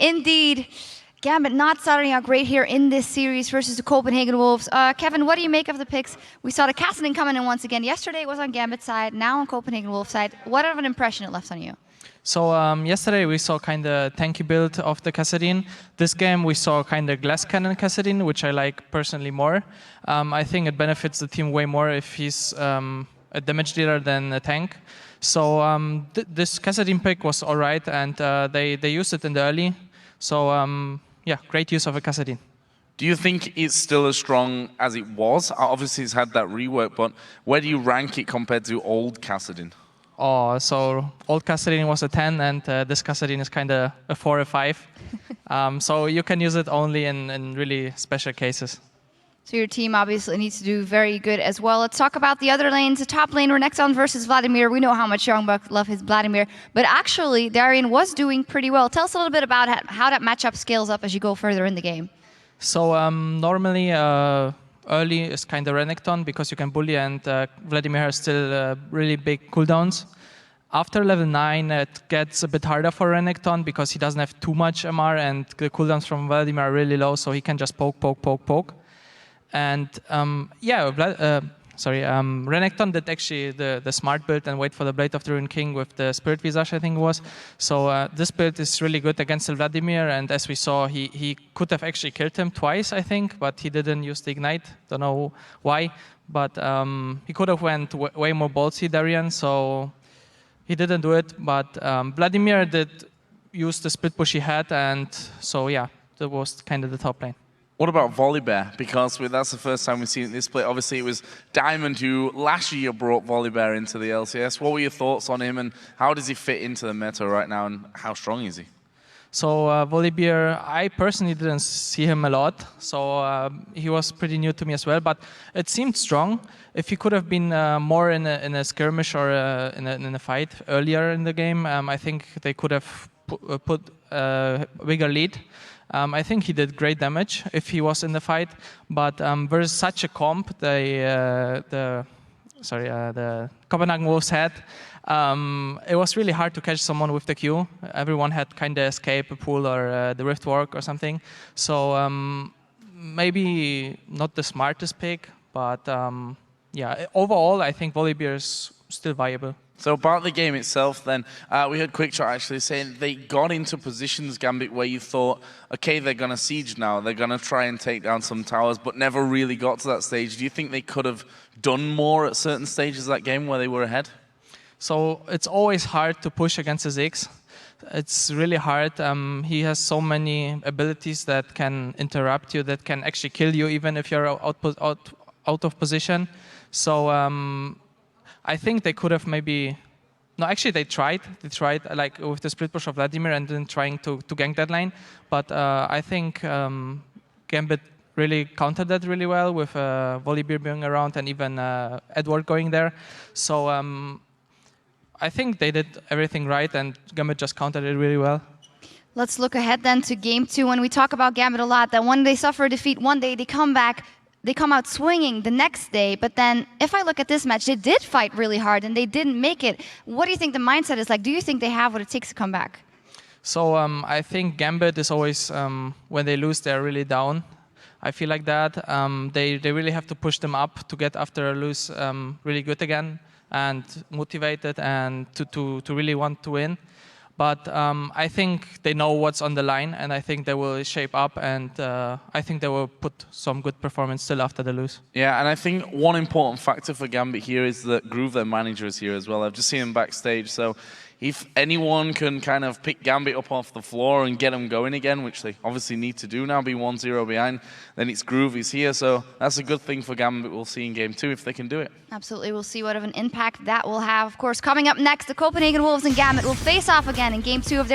Indeed. Gambit not starting out great here in this series versus the Copenhagen Wolves. Kevin, what do you make of the picks? We saw the Kassadin coming in once again. Yesterday it was on Gambit's side, now on Copenhagen Wolves' side. What of an impression it left on you? So yesterday we saw kind of tanky build of the Kassadin. This game we saw kind of glass cannon Kassadin, which I like personally more. I think it benefits the team way more if he's a damage dealer than a tank. So this Kassadin pick was alright, and they used it in the early. So yeah, great use of a Kassadin. Do you think it's still as strong as it was? Obviously it's had that rework, but where do you rank it compared to old Kassadin? Oh, so old Kassadin was a 10, and this Kassadin is kind of a 4 or 5. So you can use it only in really special cases. So your team obviously needs to do very good as well. Let's talk about the other lanes. The top lane, Renekton versus Vladimir. We know how much Youngbuck love his Vladimir, but actually Darian was doing pretty well. Tell us a little bit about how that matchup scales up as you go further in the game. So normally early is kind of Renekton because you can bully, and Vladimir has still really big cooldowns. After level 9, it gets a bit harder for Renekton because he doesn't have too much MR, and the cooldowns from Vladimir are really low, so he can just poke. And yeah, Renekton did actually the smart build and wait for the Blade of the Ruined King with the Spirit Visage, I think it was. So this build is really good against the Vladimir, and as we saw, he could have actually killed him twice, I think, but he didn't use the Ignite. Don't know why, but he could have went way more ballsy, Darian, so he didn't do it. But Vladimir did use the split push he had, and so yeah, that was kind of the top lane. What about Volibear? Because that's the first time we've seen it in this split. Obviously, it was Diamond who last year brought Volibear into the LCS. What were your thoughts on him, and how does he fit into the meta right now, and how strong is he? So Volibear, I personally didn't see him a lot, so he was pretty new to me as well, but it seemed strong. If he could have been more in a skirmish or in a fight earlier in the game, I think they could have put a bigger lead. I think he did great damage if he was in the fight, but versus such a comp the Copenhagen Wolves had, it was really hard to catch someone with the Q. Everyone had kind of escape a pool or the Rift Walk or something. So maybe not the smartest pick, but yeah, overall I think Volibear is still viable. So about the game itself then, we heard Quickshot actually saying they got into positions, Gambit, where you thought, okay, they're going to siege now, they're going to try and take down some towers, but never really got to that stage. Do you think they could have done more at certain stages of that game where they were ahead? So it's always hard to push against a Ziggs. It's really hard. He has so many abilities that can interrupt you, that can actually kill you even if you're out of position. So I think they could have maybe... No, actually they tried. They tried like with the split push of Vladimir and then trying to gank that line. But I think Gambit really countered that really well with Volibear being around and even Edward going there. So I think they did everything right, and Gambit just countered it really well. Let's look ahead then to Game 2. When we talk about Gambit a lot, that one day suffer a defeat, one day they come back, they come out swinging the next day. But then if I look at this match, they did fight really hard and they didn't make it. What do you think the mindset is like? Do you think they have what it takes to come back? So I think Gambit is always, when they lose, they're really down. I feel like that. They really have to push them up to get after a lose really good again and motivated and to really want to win. But I think they know what's on the line, and I think they will shape up, and I think they will put some good performance still after the lose. Yeah, and I think one important factor for Gambit here is that Groove, their manager, is here as well. I've just seen him backstage, so if anyone can kind of pick Gambit up off the floor and get them going again, which they obviously need to do now, be 1-0 behind, then it's Groove, he's here. So that's a good thing for Gambit. We'll see in Game 2 if they can do it. Absolutely, we'll see what of an impact that will have. Of course, coming up next, the Copenhagen Wolves and Gambit will face off again in Game 2 of their